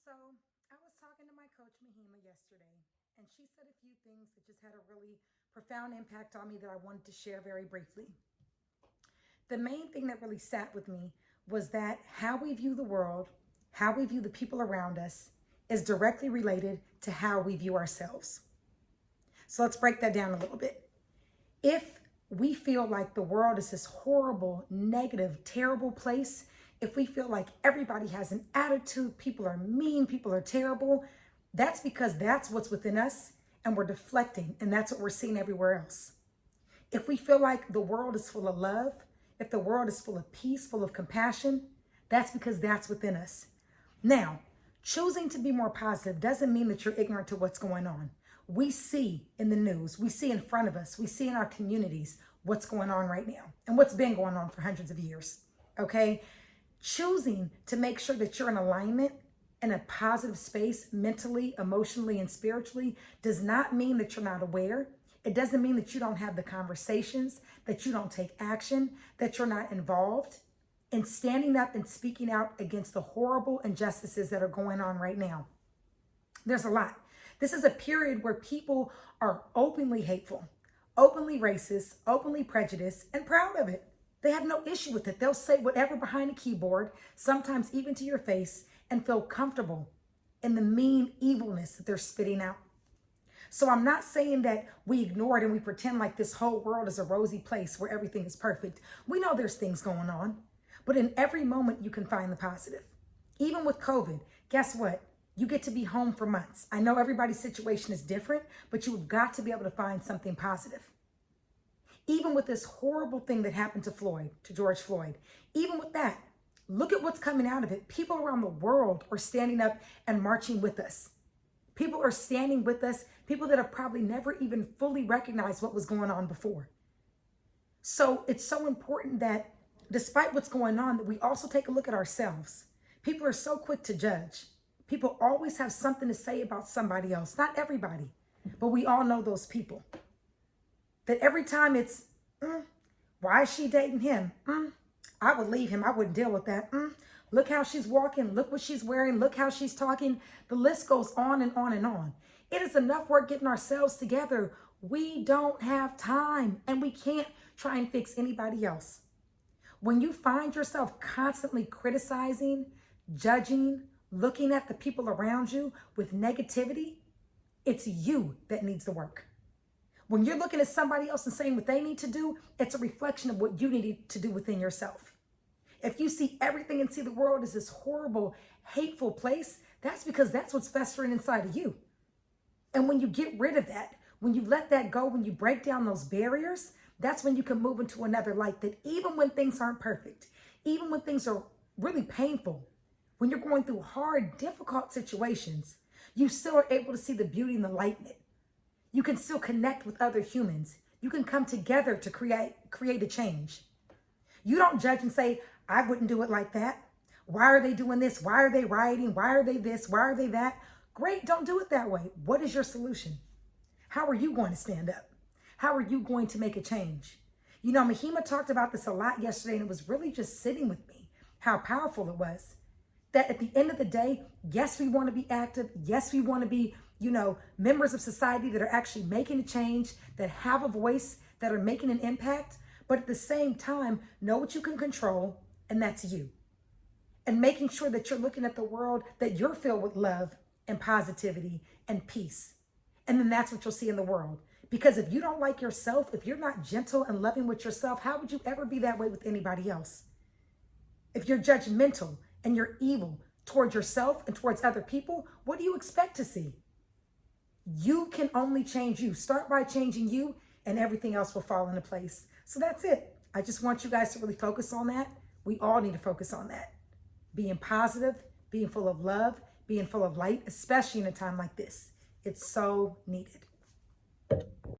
So I was talking to my coach Mahima yesterday, and she said a few things that just had a really profound impact on me that I wanted to share very briefly. The main thing that really sat with me was that how we view the world, how we view the people around us, is directly related to how we view ourselves. So let's break that down a little bit. If we feel like the world is this horrible, negative, terrible place, if we feel like everybody has an attitude, people are mean, people are terrible, that's because that's what's within us and we're deflecting, and that's what we're seeing everywhere else. If we feel like the world is full of love, if the world is full of peace, full of compassion, that's because that's within us. Now, choosing to be more positive doesn't mean that you're ignorant to what's going on. We see in the news, we see in front of us, we see in our communities what's going on right now and what's been going on for hundreds of years, okay? Choosing to make sure that you're in alignment in a positive space mentally, emotionally, and spiritually does not mean that you're not aware. It doesn't mean that you don't have the conversations, that you don't take action, that you're not involved in standing up and speaking out against the horrible injustices that are going on right now. There's a lot. This is a period where people are openly hateful, openly racist, openly prejudiced, and proud of it. They have no issue with it. They'll say whatever behind a keyboard, sometimes even to your face, and feel comfortable in the mean evilness that they're spitting out. So I'm not saying that we ignore it and we pretend like this whole world is a rosy place where everything is perfect. We know there's things going on, but in every moment you can find the positive. Even with COVID, guess what? You get to be home for months. I know everybody's situation is different, but you've got to be able to find something positive. Even with this horrible thing that happened to George Floyd, even with that, look at what's coming out of it. People around the world are standing up and marching with us. People are standing with us, people that have probably never even fully recognized what was going on before. So it's so important that despite what's going on, that we also take a look at ourselves. People are so quick to judge. People always have something to say about somebody else. Not everybody, but we all know those people. That every time it's, why is she dating him? I would leave him. I wouldn't deal with that. Look how she's walking. Look what she's wearing. Look how she's talking. The list goes on and on and on. It is enough work getting ourselves together. We don't have time, and we can't try and fix anybody else. When you find yourself constantly criticizing, judging, looking at the people around you with negativity, it's you that needs the work. When you're looking at somebody else and saying what they need to do, it's a reflection of what you need to do within yourself. If you see everything and see the world as this horrible, hateful place, that's because that's what's festering inside of you. And when you get rid of that, when you let that go, when you break down those barriers, that's when you can move into another light, that even when things aren't perfect, even when things are really painful, when you're going through hard, difficult situations, you still are able to see the beauty and the light in it. You can still connect with other humans. You can come together to create a change. You don't judge and say, I wouldn't do it like that. Why are they doing this? Why are they rioting? Why are they this? Why are they that? Great, don't do it that way. What is your solution? How are you going to stand up? How are you going to make a change? You know, Mahima talked about this a lot yesterday, and it was really just sitting with me, how powerful it was. That at the end of the day, yes, we want to be active. Yes, we want to be, members of society that are actually making a change, that have a voice, that are making an impact. But at the same time, know what you can control, and that's you. And making sure that you're looking at the world, that you're filled with love and positivity and peace. And then that's what you'll see in the world. Because if you don't like yourself, if you're not gentle and loving with yourself, how would you ever be that way with anybody else? If you're judgmental and you're evil towards yourself and towards other people, what do you expect to see? You can only change you. Start by changing you, and everything else will fall into place. So that's it. I just want you guys to really focus on that. We all need to focus on that. Being positive, being full of love, being full of light, especially in a time like this. It's so needed.